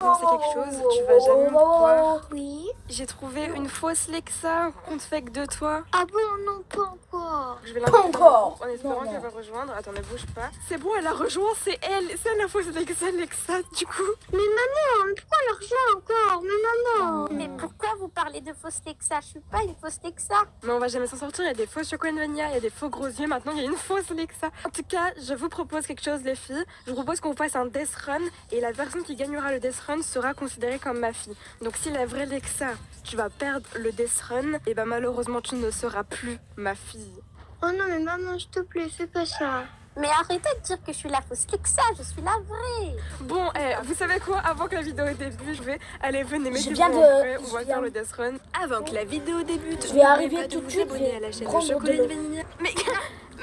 C'est quelque chose, tu vas jamais me croire. Oui. J'ai trouvé une fausse Lexa compte fake de toi. Ah bon, non, pas encore. Je vais l'inviter encore. en espérant qu'elle va rejoindre. Attends, ne bouge pas. C'est bon, elle a rejoint, c'est elle la fausse Lexa du coup. Mais maman, pourquoi elle rejoint encore? Mais maman. Mais pourquoi vous parlez de fausse Lexa? Je suis pas une fausse Lexa. Mais on va jamais s'en sortir, il y a des faux Choco Vanilla, il y a des faux gros yeux, maintenant il y a une fausse Lexa. En tout cas, je vous propose quelque chose les filles. Je vous propose qu'on fasse un death run et la personne qui gagnera le death run sera considérée comme ma fille. Donc si la vraie Lexa, tu vas perdre le death run, et bah malheureusement tu ne seras plus ma fille. Oh non, mais maman, s'il te plaît, fais pas ça. Mais arrêtez de dire que je suis la fausse Lexa, je suis la vraie. Bon, vous savez quoi? Avant que la vidéo débute, je vais... Allez, venez, mettez-vous viens en de- prêt, on je va viens- faire le death run. Avant que la vidéo débute, Je vais arriver n'oubliez pas tout de de vous suite, abonner je à la vais chaîne de prendre de Chocolat l'eau. Vanilla. Mais...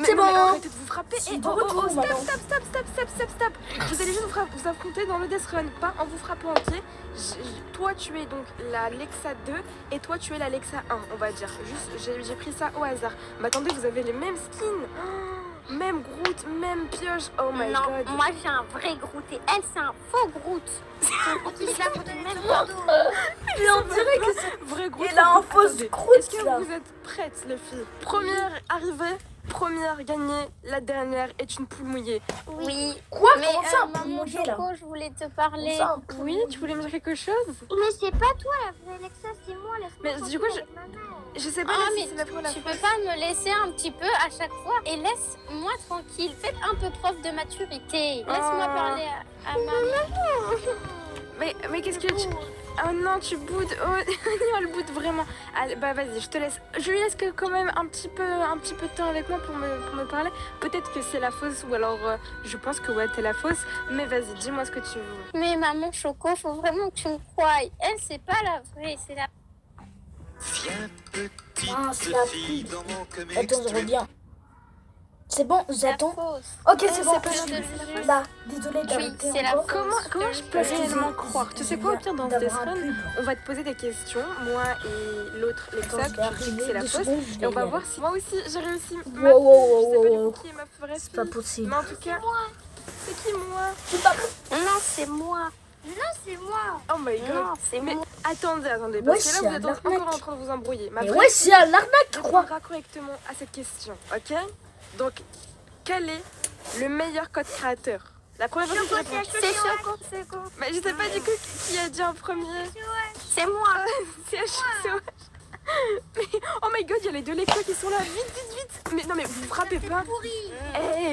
C'est bon. Arrêtez de vous frapper. Je suis Et de retour, stop, maman. stop. Vous allez juste vous affronter dans le death run, pas en vous frappant en pied. Toi, tu es donc la Lexa 2 et toi, tu es la Lexa 1, on va dire. Juste, j'ai pris ça au hasard. Mais attendez, vous avez les mêmes skins. Oh, même Groot, même pioche. Oh my Non, god. moi j'ai un vrai Groot et elle c'est un faux Groot. Il a foutu le même photo. Mais on dirait que c'est... Vrai Groot. Il a un faux Attendez, Groot, est-ce que là. vous êtes prêtes, les filles? Première arrivée, première gagnée, la dernière est une poule mouillée. Oui. Quoi? Mais Comment ça, un peu maman mouillé, là? Choco, je voulais te parler. Comment ça, un peu Oui, mouillé? tu voulais me dire quelque chose? Mais c'est pas toi la vraie Alexa, c'est moi. Laisse-moi Mais du coup, tranquille avec maman. Je sais pas Ah, si mais c'est la vraie ou la tu fausse. peux pas me laisser un petit peu à chaque fois et laisse-moi tranquille. Faites un peu preuve de maturité. Laisse-moi Oh. parler à maman. Mais qu'est-ce que tu... Oh non, tu boudes. Oh, non, elle boude vraiment. Allez, bah vas-y, je te laisse. Je lui laisse quand même un petit peu de temps avec moi pour me parler. Peut-être que c'est la fausse ou alors je pense que ouais, t'es la fausse. Mais vas-y, dis-moi ce que tu veux. Mais maman Choco, faut vraiment que tu me croies. Elle, c'est pas la vraie, c'est la... Viens petite Ah, c'est la fille pub. dans mon comics. Attends, je reviens. C'est bon, j'attends. fausse. Ok, c'est bon. c'est pas Je la suis fausse. là. Désolée Oui, d'arrêter c'est la encore. Comment je peux Parce que réellement j'ai- croire? Tu sais je quoi, au viens pire, dans ce d'avoir un run, pub. on va te poser des questions, moi et l'autre, Attends, Lexa, je vais tu dis que arriver c'est la 2 fausse. secondes, je Et vais on va y voir aller. si moi aussi j'ai réussi Wow, ma fille. wow, Je sais pas du wow, coup qui est ma vraie C'est pas fille. possible. Mais en tout cas, c'est qui moi? Non, c'est moi. Non, c'est moi. Oh my god. Non, c'est Mais moi. attendez, Ouais, parce que là c'est vous un êtes arnaque. encore en train de vous embrouiller. Ma Mais vraie ouais, c'est à l'arnaque, quoi. répondra correctement à cette question, ok? Donc, quel est le meilleur code créateur? La première personne qui répond. C'est Choco. Mais je sais pas du coup qui a dit en premier. C'est moi. C'est HCOH. Mais oh my god, il y a les deux lecteurs qui sont là. Vite. Mais non, mais vous frappez pas.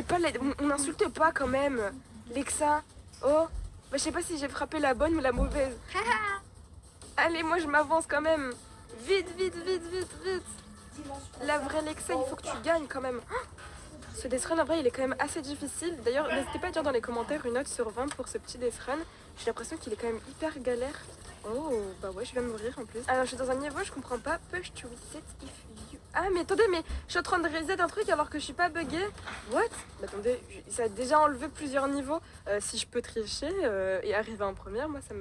Pas on n'insulte pas quand même. Lexa. Oh. Bah, je sais pas si j'ai frappé la bonne ou la mauvaise. Allez, moi je m'avance quand même. Vite. La vraie Lexa, il faut que tu gagnes quand même. Ce death run, en vrai, il est quand même assez difficile. D'ailleurs, n'hésitez pas à dire dans les commentaires une note sur 20 pour ce petit death run. J'ai l'impression qu'il est quand même hyper galère. Oh, bah ouais, je viens de mourir en plus. Alors, je suis dans un niveau, je comprends pas. Push to reset if you... Ah, mais attendez, mais je suis en train de reset un truc alors que je suis pas buggée. What? Bah, attendez, ça a déjà enlevé plusieurs niveaux. Si je peux tricher et arriver en première, moi, ça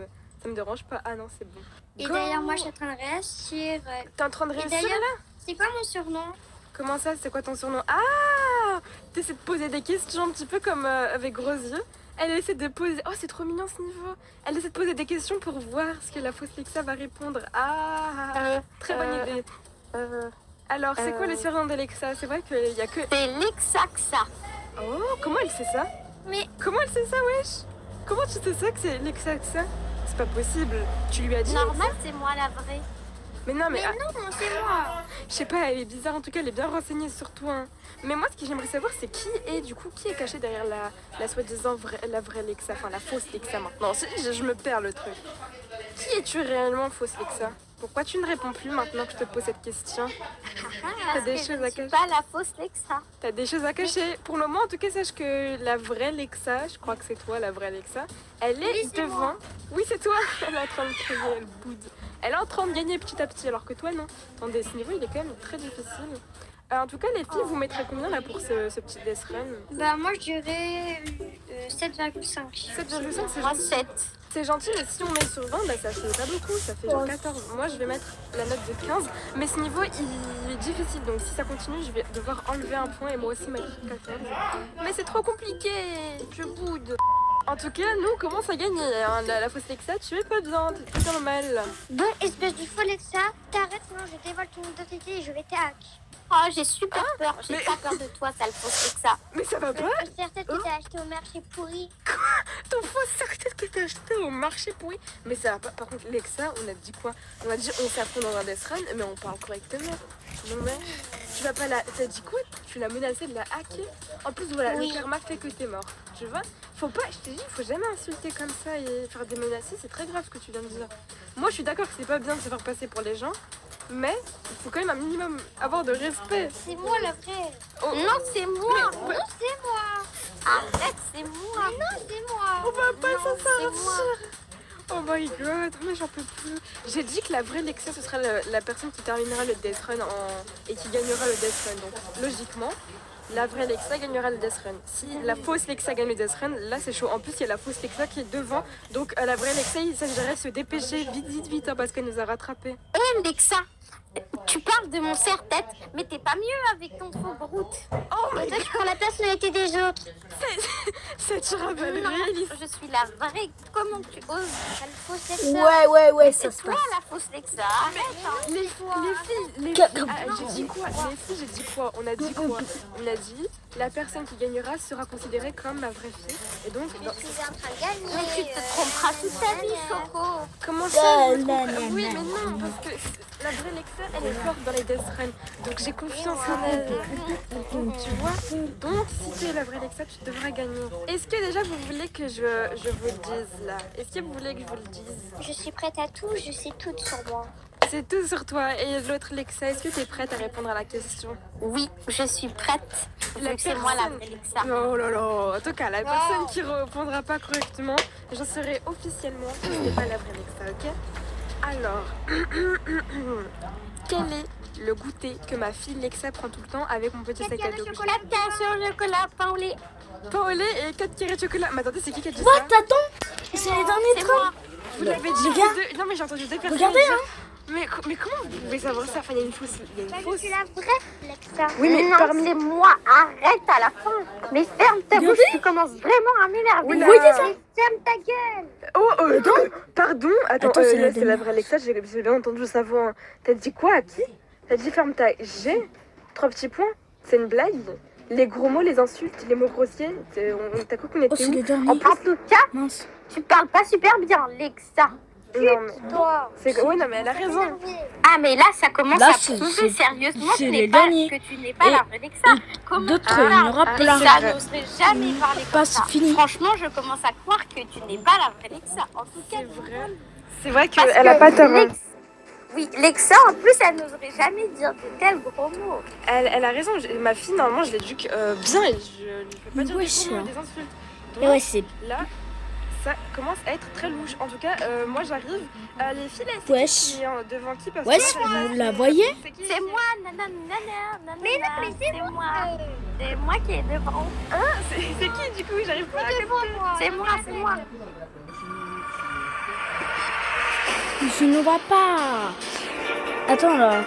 me dérange pas. Ah non, c'est bon. Et Go. d'ailleurs, moi, je suis en train de réagir. T'es en train de Et réussir d'ailleurs, là? c'est quoi mon surnom? Comment ça? C'est quoi ton surnom? Ah! T'essaies de poser des questions un petit peu comme avec gros yeux. Elle essaie de poser... Oh, c'est trop mignon ce niveau. Elle essaie de poser des questions pour voir ce que la fausse Lexa va répondre. Ah! Très bonne idée. Alors, c'est quoi le surnom de Lexa? C'est vrai qu'il y a que... C'est Lexaxa. Oh, comment elle sait ça? Mais- Comment elle sait ça, wesh? Comment tu sais ça que c'est Lexa que ça? C'est pas possible. Tu lui as dit? Normal, c'est moi la vraie. Mais non, mais... Mais non, c'est moi. Je sais pas, elle est bizarre, en tout cas elle est bien renseignée sur toi. Hein. Mais moi ce que j'aimerais savoir c'est qui est caché derrière la soi-disant la vraie Lexa, enfin la fausse Lexa maintenant. Je me perds le truc. Qui es-tu réellement fausse Lexa? Pourquoi tu ne réponds plus maintenant que je te pose cette question? T'as des choses à cacher? Pas la fausse Lexa. T'as des choses à cacher. Pour le moment en tout cas sache que la vraie Lexa, je crois que c'est toi la vraie Lexa, elle est Oui, c'est devant. moi. Oui c'est toi. Elle est en train de crier, elle boude. Elle est en train de gagner petit à petit, alors que toi, non. Attendez, ce niveau, il est quand même très difficile. En tout cas, les filles, vous mettrez combien là pour ce petit death run? Bah, moi, je dirais 7,5. 7,5, c'est Moi gentil. 7. C'est gentil, mais si on met sur 20, bah, ça fait pas beaucoup, ça fait genre 14. Moi, je vais mettre la note de 15. Mais ce niveau, il est difficile, donc si ça continue, je vais devoir enlever un point et moi aussi mettre 14. Mais c'est trop compliqué, je boude. En tout cas, nous, on commence à gagner. Hein. La fausse Lexa, tu es pas bien, t'es tout normal. Bon, espèce de folle Alexa, t'arrêtes, sinon je dévoile ton identité et je vais t'hack. Oh, j'ai super peur. J'ai mais- pas peur de toi, sale fausse Lexa. Mais ça va pas? Certaines que t'as acheté au marché pourri. Ton faux certitude que t'as acheté au marché pourri. Mais ça va pas. Par contre, Lexa, on a dit quoi? On a dit on s'affronte dans un death run, mais on parle correctement. Non mais, tu vas pas la... T'as dit quoi? Tu l'as menacé de la hacker? En plus, voilà, Oui. le karma fait que t'es mort. Tu vois? Faut pas, je t'ai dit, faut jamais insulter comme ça et faire des menaces. C'est très grave ce que tu viens de dire. Moi, je suis d'accord que c'est pas bien de se faire passer pour les gens, mais il faut quand même un minimum avoir de respect. C'est moi la vraie. Oh, Non, c'est moi. mais- Non, c'est moi. Arrête, c'est moi. Non, c'est moi. on va pas Non, s'en c'est moi. sortir. Oh my god, mais j'en peux plus. J'ai dit que la vraie Lexa, ce sera la personne qui terminera le Death Run et qui gagnera le Death Run. Donc logiquement, la vraie Lexa gagnera le Death Run. Si la fausse Lexa gagne le Death Run, là c'est chaud. En plus, il y a la fausse Lexa qui est devant. Donc la vraie Lexa, il s'agirait de se dépêcher vite hein, parce qu'elle nous a rattrapés. Hé, Lexa, tu parles de mon serre-tête, mais t'es pas mieux avec ton faux broute. Oh my Toi, tu prends la personnalité des autres. cette chirabelle Non, réaliste. je suis la vraie. Comment tu oses? T'as le faux Alexa. Ouais, ça se C'est toi passe. la fausse Lexa. Arrête, hein. Les filles, Que- j'ai dit quoi? Les filles, j'ai dit quoi? On a dit quoi? On a dit la personne qui gagnera sera considérée comme ma vraie fille. Et donc, Je suis en train de gagner. Mais tu te tromperas toute ta vie, Choco. comment ça je me Na, trompe? na, Oui, na, mais non, parce que la vraie Lexa, elle est forte dans les Death Run. Donc j'ai confiance en elle. Tu vois? Donc si tu es la vraie Lexa, tu devras gagner. Est-ce que déjà vous voulez que je vous le dise là? Est-ce que vous voulez que je vous le dise? Je suis prête à tout, je sais tout sur moi. C'est tout sur toi. Et l'autre Lexa, est-ce que tu es prête à répondre à la question? Oui, je suis prête. La Vu que c'est moi la personne- vraie Lexa. Oh là là. En tout cas, la personne qui répondra pas correctement, j'en serai officiellement que ce n'est pas la vraie Lexa, ok? Alors, quel est le goûter que ma fille Lexa prend tout le temps avec mon petit sac à dos? Chocolat, sur le chocolat, pain au lait. Pain au lait et 4 carrés de chocolat. Mais attendez, c'est qui a dit What, ça? t'attends? C'est les derniers C'est trucs. moi. Vous l'avez dit Regarde. deux... Non mais j'ai entendu deux personnes. Regardez, dire- hein. Mais comment vous pouvez savoir ça? Enfin, il y a une fausse. Il y a Bah, une je fausse. suis la vraie Alexa. Oui, mais non, parmi... c'est moi. Arrête à la fin. Mais ferme ta bouche, tu commences vraiment à m'énerver. Oula. Vous voyez ça? Ferme ta gueule. Oh, pardon. Attends, Attends, c'est la là, c'est la dernière. vraie Alexa, j'ai bien entendu sa voix. Hein. T'as dit quoi à qui? T'as dit ferme ta G? 3 petits points? C'est une blague? Les gros mots, les insultes, les mots grossiers, t'as cru qu'on Oh, était c'est où? les derniers. En tout cas, Mince. tu parles pas super bien, Lexa. Non, mais... Toi. Oui, non, mais elle a raison. Ah, mais là, ça commence Là, à c'est- prouver c'est- sérieusement c'est que, les pas, derniers. que tu n'es pas Et- la vraie Lexa. Comment D'autres, tu il y en parles? aura plein. Lexa n'oserait jamais parler Pas, comme c'est ça. fini. Franchement, je commence à croire que tu n'es pas la vraie Lexa. En tout cas, C'est vrai. C'est vrai parce qu'elle a que pas tort. Hein. Oui, Lexa, en plus, elle n'oserait jamais dire de tels gros mots. Elle a raison. Ma fille, normalement, je l'éduque bien et je ne peux pas dire Ouais, des gros mots, des insultes. Et ouais, c'est. Là, ça commence à être très louche. En tout cas, moi j'arrive. Les filles, là, c'est Wesh. qui est devant qui? Parce Wesh, que moi, vous j'arrive la pas- voyez? qui C'est moi, mais non, c'est moi. C'est moi qui est devant. C'est qui du coup? J'arrive pas à capter. C'est moi. Je ne vois pas. Attends là.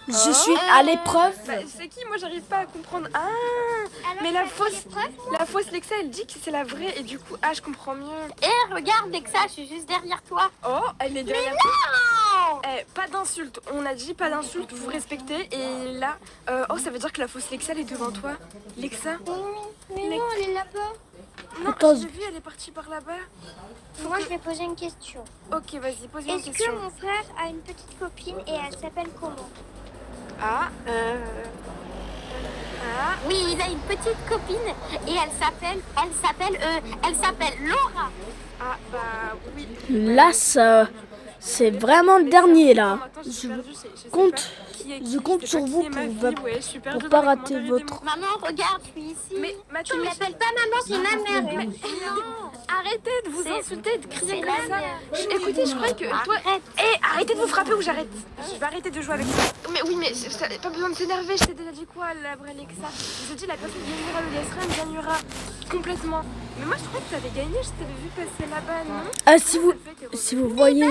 Je suis à l'épreuve. Bah, c'est qui? Moi j'arrive pas à comprendre. Ah, Alors, mais la t'as fait fausse, l'épreuve la fausse Lexa, elle dit que c'est la vraie et du coup, ah, je comprends mieux. Eh, regarde, Lexa, je suis juste derrière toi. Oh, elle est derrière. Non! Eh, pas d'insultes. On a dit pas d'insultes, vous respectez. Et là, oh, ça veut dire que la fausse Lexa, elle est devant toi. Lexa? Mais non, elle est là-bas. Non, Attends. je l'ai vue, elle est partie par là-bas. Moi, je vais poser une question. Ok, vas-y, pose-moi une Est-ce que question. mon frère a une petite copine et elle s'appelle comment? Ah, ah, Oui, il a une petite copine et elle s'appelle Laura. ah, bah oui. Là, ça. C'est vraiment le dernier là. Attends, je suis Je perdue, je sais compte- pas qui est qui, je compte sais sur pas vous qui est ma pour- fille, ouais, je suis perdue pour dans pas les rater commentaires, votre- aidez-moi. Maman, regarde, je suis ici. Mais Tu Mathieu, m'appelles pas maman, c'est ma mère. arrêtez de vous insulter, de crier c'est comme la ça. mienne. Écoutez, je crois que toi... Arrête. Arrêtez de vous frapper ou j'arrête. Je vais arrêter de jouer avec ça. Mais oui, mais pas besoin de s'énerver. Je t'ai déjà dit quoi, la vraie Lexa? Je te dis, la personne qui gagnera le Death Run gagnera complètement. Mais moi, je crois que t'avais gagné. Je t'avais vu passer là-bas, non? Ah, si vous, Ça fait que- si vous voyez.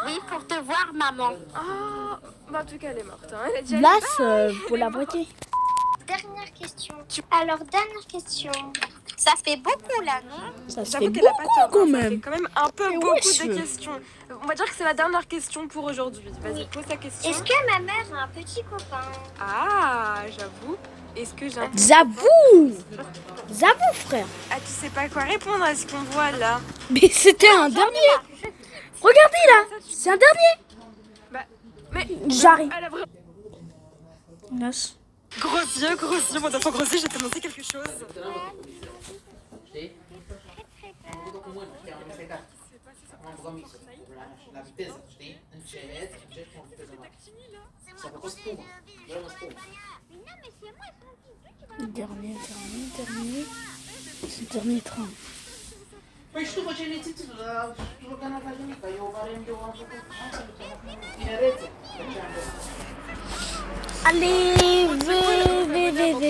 Oui, pour te voir, maman. Oh, bah en tout cas, elle est morte. Hein. Elle a dit, Là, vous la voyez. Dernière question. Alors, dernière question. Ça fait beaucoup là, non? Ça se fait J'avoue qu'elle a pas beaucoup tort, quand hein, ça fait même. quand même un peu Mais beaucoup wesh. de questions. On va dire que c'est la dernière question pour aujourd'hui. Vas-y, pose ta question. Est-ce que ma mère a un petit copain? Ah, j'avoue. Est-ce que j'ai un... J'avoue. J'avoue, frère. Ah, tu sais pas quoi répondre à ce qu'on voit là. Mais c'était un dernier. Regardez là. C'est un dernier. Bah, mais... J'arrive. Elle a vraiment... Yes. Gros yeux, mon enfant gros yeux, je vais te montrer quelque chose. Dernier. C'est le dernier train. Allez,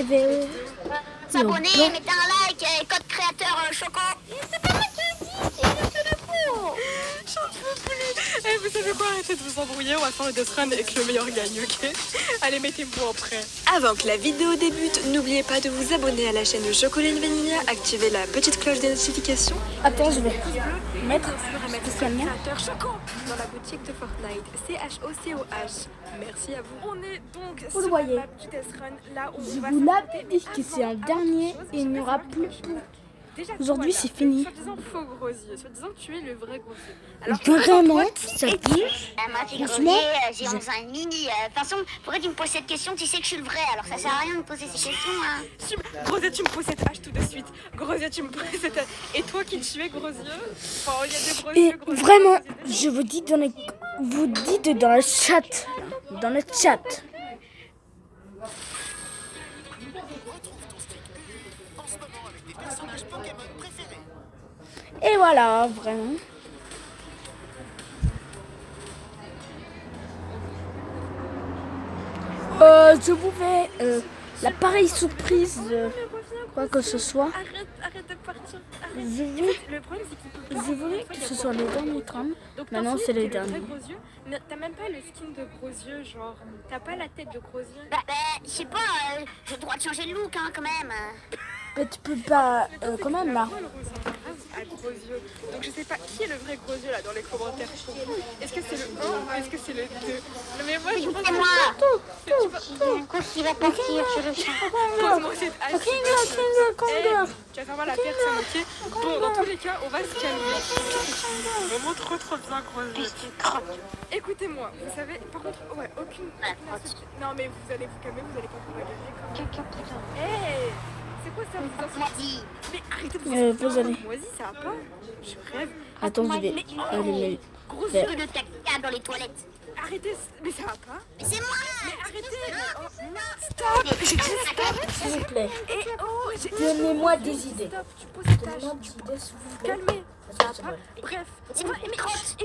V. S'abonner, mettez un like, code créateur Choco. C'est pas moi qui le dis, c'est le pot. J'en peux plus. Eh, vous savez quoi, arrêtez de vous embrouiller, on va faire le death run et que le meilleur gagne, ok? Allez, mettez-moi en prêt. Avant que la vidéo débute, n'oubliez pas de vous abonner à la chaîne de Chocolat Vanilla, activez la petite cloche des notifications. Attends, je vais mettre Spécialement créateur Choco dans la boutique de Fortnite. CHOCOH. Merci à vous. On est donc Vous le sur voyez. la petite death run, là où Je on va vous s'affronter. l'avais dit que c'est un dernier et il n'y aura plus. Déjà, Aujourd'hui, toi, c'est là, fini. Soi-disant faux gros yeux, soi-disant que tu es le vrai gros yeux. Alors, Vraiment, ça bouge. Moi, c'est Franchement, Grenier, j'ai 11 ans et demi. De toute façon, pourquoi tu me poses cette question? Tu sais que je suis le vrai, alors ça sert à rien de me poser ces questions. Hein. Gros yeux, tu me poses cette hache tout de suite. Gros yeux, tu me poses cette hache. Et toi qui tu es, gros yeux? Enfin, il y a des gros Et yeux, gros yeux, vraiment, gros yeux. je vous dis vous dites dans le chat. Dans le chat. Et voilà, vraiment. Je vous fais l'appareil surprise, quoi que ce soit. Arrête de partir. Je En veux, fait, le problème, c'est qu'il peut pas. je voulais que ce soit les derniers trams. Donc, Maintenant, t'as c'est les le vrai derniers. gros yeux, mais t'as même pas le skin de gros yeux, genre. T'as pas la tête de gros yeux. Bah, je sais pas, j'ai le droit de changer de look hein, quand même. Mais tu peux pas, quand même là. Elle ressemble à gros yeux. Donc je sais pas qui est le vrai gros yeux là dans les commentaires. Est-ce que c'est le 1 ou est-ce que c'est le 2? Non mais moi je pense C'est que moi. c'est Un coup qui va partir, je le sens. pose-moi cette hache. Eh, tu vas faire mal à la personne, ok? Bon, dans tous les cas, on va se calmer. Vraiment trop bien gros yeux. Écoutez-moi, vous savez, par contre, ouais, aucune insulte. Non mais vous allez vous calmer, vous allez pas vous maganer. Hey, c'est quoi ça vous insultez? Mais arrêtez de vous allez. Moisi, ça va pas? Je rêve. Attends, je vais allumer. Gros Ouais. yeux de caca dans les toilettes. Arrêtez, mais ça va pas? Mais c'est moi. Mais arrêtez! Oh, stop! J'ai dit stop! S'il vous plaît, Et oh, j'ai donnez-moi des idées. stop! Tu poses ta Donnez-moi tâche. des idées, s'il vous plaît. Calmez! Parce que c'est Ah, vrai. bref, on va, mais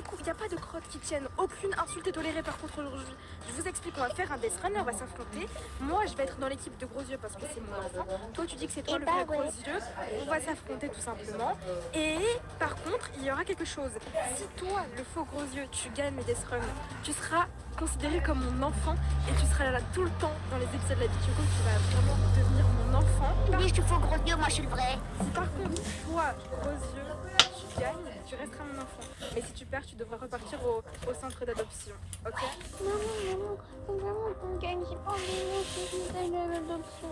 écoute, il n'y a pas de crottes qui tiennent. Aucune insulte est tolérée par contre aujourd'hui. Je vous explique, on va faire un death run, on va s'affronter. Moi, je vais être dans l'équipe de gros yeux parce que c'est mon enfant. Toi, tu dis que c'est toi Et le bah vrai ouais. gros yeux. On va s'affronter tout simplement. Et par contre, il y aura quelque chose. Si toi, le faux gros yeux, tu gagnes le death run, tu seras considéré comme mon enfant et tu seras là tout le temps dans les épisodes de la vidéo. Tu vas vraiment devenir mon enfant. Oui, je te fais gros yeux, moi je suis le vrai. Si par contre, toi, gros yeux, tu gagnes, tu resteras mon enfant. Mais si tu perds, tu devras repartir au centre d'adoption. Ok? Vraiment qu'on gagne, j'ai pas envie de gagner l'adoption.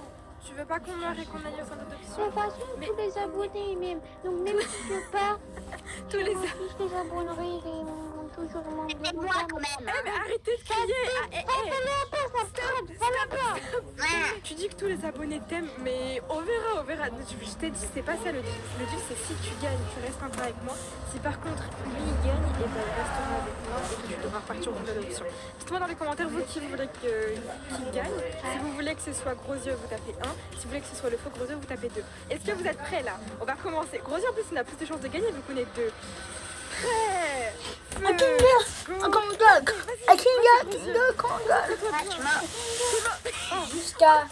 Tu veux pas qu'on meure et qu'on aille au centre De d'adoption? toute façon, tous les abonnés même. Donc même si je pars, Tous les... je les abonnerai et ils vont toujours m'en donner. Moi quand même. Eh mais arrêtez de crier! Ah, Tu dis que tous les abonnés t'aiment, mais on verra, on verra. Je t'ai dit, c'est pas ça le deal. Le deal, c'est si tu gagnes, tu restes un peu avec moi. Si par contre, lui, il gagne, et ben il restera avec moi et que tu devras repartir au centre d'adoption. Dites-moi dans les commentaires, vous, qui vous voulez qu'il gagne. Si vous voulez que ce soit gros yeux, vous tapez 1. Si vous voulez que ce soit le faux gros yeux, vous tapez 2. Est-ce que vous êtes prêts là? On va commencer. Gros yeux, en plus, on a plus de chances de gagner vu qu'on est 2. Prêt! Feu, go. Jusqu'à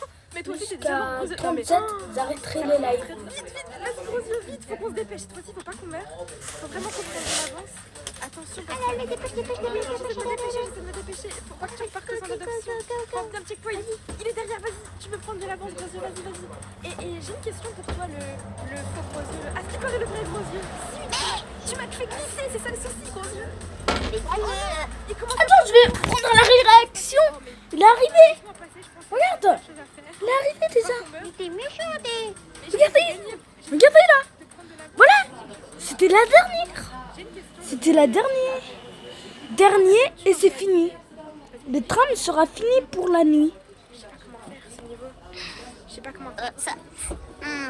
Et toi aussi, t'es jusqu'à déjà gros. 37, vous arrêterez les lives. Vite, laisse gros yeux, vite, faut qu'on se dépêche. Cette fois-ci, faut pas qu'on meure. Faut vraiment qu'on prenne de l'avance. Attention, parce que. Dépêche, j'essaie de me dépêcher. Faut pas que tu partes sans adoption. Prends un checkpoint. Il est derrière, vas-y, tu peux prendre de l'avance, gros yeux, vas-y. Et j'ai une question pour toi, le faux gros yeux. Ah, c'est quoi le vrai gros yeux? Si, tu m'as fait glisser, c'est ça le souci, gros yeux. Et comment Attends, je vais prendre la réaction. Il est arrivé. laisse-moi passer, je pense que Regarde. j'ai quelque chose à faire. Il est arrivé déjà. Mais t'es méchant, t'es. Regardez là. Voilà. C'était la dernière. C'était la dernière. Dernier et c'est fini. Le tram sera fini pour la nuit. Je sais pas comment faire ce niveau. Je sais pas comment Ça.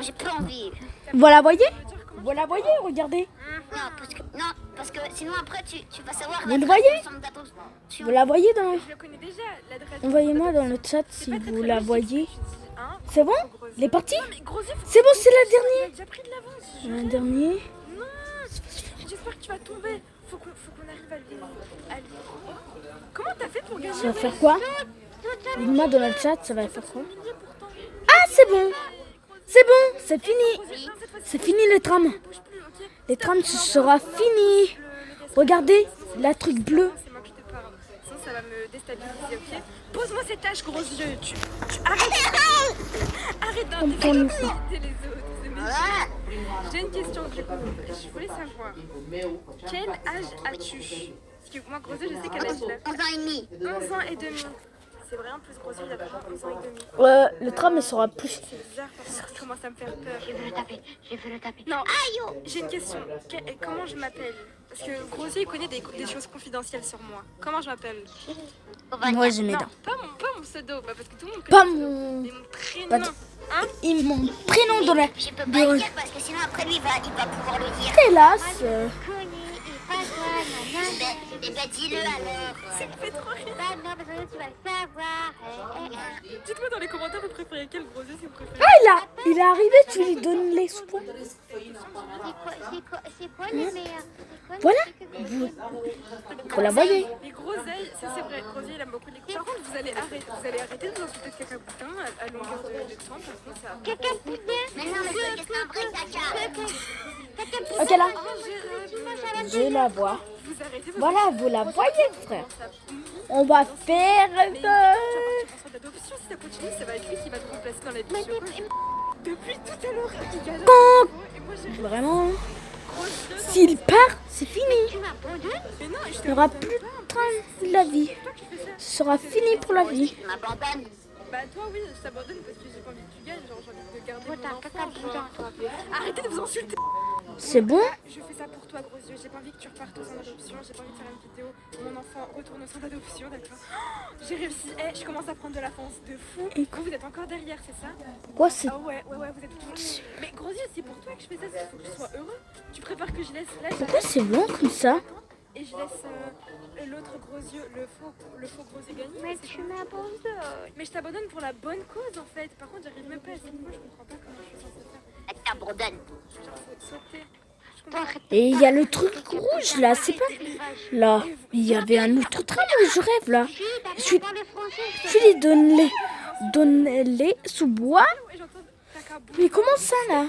J'ai pas envie. Voilà, voyez. Voilà, voyez. Regardez. Non, parce que sinon après tu vas savoir. Vous le voyez? Tu Vous la voyez dans. Je le connais déjà, l'adresse. Envoyez-moi dans le chat si vous la voyez. Hein? C'est bon? Il est parti? Non, mais gros yeux, faut C'est bon, c'est la il a dernière. déjà pris de l'avance. La dernière. Non, j'espère que tu vas tomber. Faut qu'on arrive à lui. Comment t'as fait pour gagner? Ça va faire quoi? Dites-moi dans le chat, ça va faire quoi? Ah, c'est bon. C'est bon, c'est fini. C'est fini le tram. Les trams, ce sera fini. Regardez, la truc bleue. C'est moi qui te parle. Sinon, ça va me déstabiliser, ok? Pose-moi ces tâches, gros yeux. Tu arrête d'interrompre les autres. c'est méchant. J'ai une question, du coup. Je voulais savoir. Quel âge as-tu? Parce que moi, gros yeux, je sais quel âge il a. 11 ans et demi. 11 ans et demi. C'est vrai, en plus, gros yeux, il a vraiment 11 ans et demi. Le tram, il sera plus. C'est bizarre, ça commence à me faire peur. Je veux le taper. Non, j'ai une question. Comment je m'appelle? Parce que gros yeux, il connaît des choses confidentielles sur moi. Comment je m'appelle? Moi, je mets Non, dans. pas mon pseudo, parce que tout le monde Pas connaît mon mon. pseudo. Mais mon Pas prénom. de- Hein? Mon prénom dans la. Je peux pas le dire parce que sinon après lui il va pouvoir le dire. Hélas. Eh ben dis-le alors. Ça me fait trop rire. Bah non, parce que tu vas le savoir. Dites-moi dans les commentaires, vous préférez quel gros yeux si vous préférez. Ah, il est arrivé, tu lui donnes les soins. C'est quoi le meilleur? Voilà. Vous la voyez. Les groseilles, ça c'est vrai, groseilles il aime beaucoup les coups. Par contre, vous allez arrêter de vous insulter de caca boutin à longueur de temps, parce que ça. Caca putain. Mais non, mais c'est un vrai caca. Ok, là. Ingérable. Je la vois. Vous arrêtez votre. Voilà, vous la voyez, frère. Ça boue. On va faire. Mais tu vas partir en centre d'adoption si ça continue, ça va être lui qui va te remplacer dans la vie. Depuis tout à l'heure, il galère. Et moi j'ai Vraiment. grosse yeux. S'il part, c'est fini. Tu m'abandonnes? Mais non, je Il te n'y aura plus de train de la vie. Ce sera fini pour la vie. Tu m'abandonnes. Bah toi oui, je t'abandonne parce que j'ai pas envie que tu gagnes, genre j'ai envie de garder Oh, mon t'as un enfant, caca genre. putain, toi. Arrêtez de vous insulter. C'est bon? Je fais ça pour toi gros yeux, j'ai pas envie que tu repartes au centre d'adoption, j'ai pas envie de faire une vidéo où mon enfant retourne au centre d'adoption, d'accord? J'ai réussi, je commence à prendre de l'avance de fou. Vous êtes encore derrière, c'est ça? Quoi, c'est. Ah ouais, vous êtes toujours. Mais gros yeux, c'est pour toi que je fais ça, il faut que tu sois heureux. Tu préfères que je laisse là, Pourquoi c'est long comme ça? et je laisse l'autre gros yeux, le faux gros yeux gagner? Mais tu m'abandonnes. Mais je t'abandonne pour la bonne cause en fait. Par contre, j'arrive même pas à ce niveau, je comprends pas comment je suis censée faire. Elle t'abandonne. Genre, faut sauter. Je Toi, comprends. arrête. Et il y a le truc rouge là, c'est pas. Là, il y avait un autre train où je rêve là. Je lui donne les sous-bois. Et j'entends caca boum. Mais comment ça là?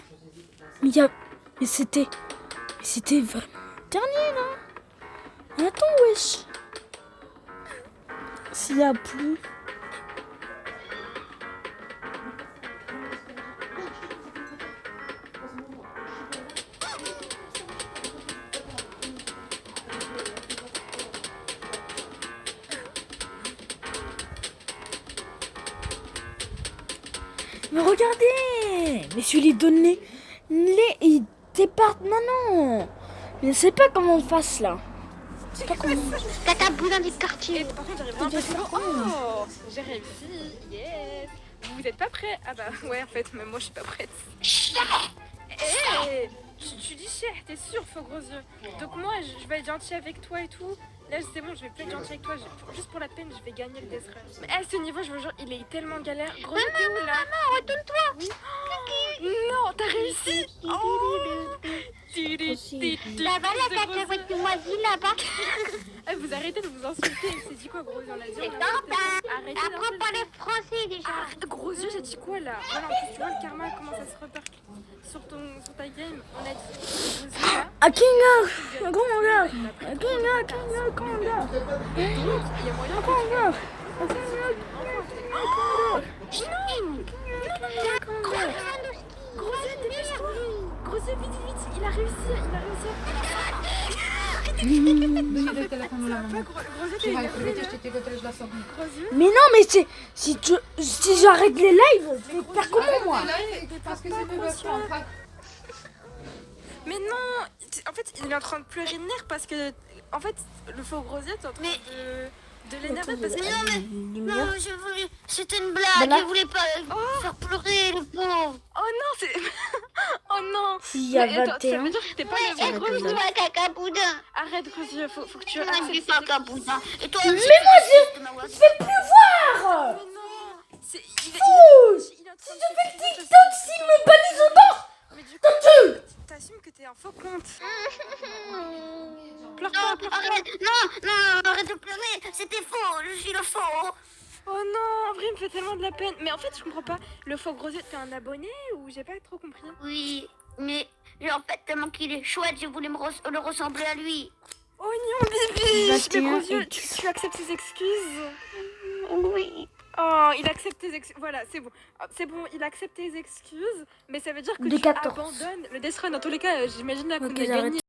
Mais c'était vraiment dernier là. Attends, wesh. S'il y a plus. Mais regardez. Mais je lui donne les ils départent maintenant. Je ne sais pas comment on fasse là. Je sais pas comment. Caca boudin du quartier. Et par contre, j'arrive vraiment pas à ce niveau. Oh, j'ai réussi. Yes. Vous êtes pas prêts? Ah bah ouais, en fait, même moi je suis pas prête. Eh, Tu dis cher, t'es sûr, faux gros yeux. Donc moi, je vais être gentil avec toi et tout. Là, c'est bon, je vais plus être gentil avec toi. Juste pour la peine, je vais gagner le Death Run. Mais à ce niveau, je vous jure, il est tellement galère. Gros, t'es où là? Maman, retourne-toi. Oui. Non, t'as réussi. Oh. Là-bas, la cacahuète de moisie, là-bas. Ah, vous arrêtez de vous insulter. C'est dit quoi, gros yeux? On l'a dit. C'est on a sympa. arrêtez Apprends d'insulter. pas les français, déjà. Ah, gros yeux, j'ai dit quoi là? Voilà, en plus, tu vois le karma, comment ça se repercute sur ta game. On a dit gros yeux là. Ah, Kinga! Tu Comment on gagnes. regarde? On a pris Kinga, trop de Kinga, retard. comment on regarde? Donc, il y a moyen que Comment on regarde? Gros yeux, dépêche-toi. Gros yeux, vite, vite. Il a réussi, il a réussi. Dość do telefonu na mamę. Gros yeux, t'es Słuchaj, énervé, powiedziesz, là. czy tego też dla sobie. Gros yeux. Mais non, mais si j'arrête les lives, je vais faire comment moi? Parce que c'est me prendre. Mais non, en fait, il est en train de pleurer de nerfs parce que, en fait, le faux gros yeux est en train de l'énerver parce que. Non, je voulais... C'était une blague. Voilà. Je voulais pas faire pleurer le pauvre. Oh non, c'est. Oh non. S'il y a Mais attends, ça 21. veut dire que t'es pas le vrai gros yeux. Écoute-moi, caca boudin. Arrête, gros yeux, faut que tu Moi, je dis acceptes. caca boudin. Et toi Mais aussi, moi, je je vais plus voir! Mais non, c'est. Il est en train de Je fais se le plaindre TikTok parce que- s'il me balise autant! Mais du coup, t'assumes que t'es un faux compte. Pleure pas, Non, pleure pas. arrête. Non, arrête de pleurer. C'était faux. Je suis le faux. Oh non, en vrai, il me fait tellement de la peine. Mais en fait, je comprends pas. Le faux gros yeux, t'es un abonné ou j'ai pas trop compris? Oui, mais en fait, tellement qu'il est chouette, je voulais le ressembler à lui. Oh non, Bibi! Mais 21 gros yeux, X. tu acceptes ses excuses? Oui. Oh, il accepte tes excuses. Voilà, c'est bon. Ah, c'est bon, il accepte tes excuses. Mais ça veut dire que De tu 14. abandonnes le Death Run. Dans tous les cas, j'imagine là qu'on Ok, a j'arrête. gagné.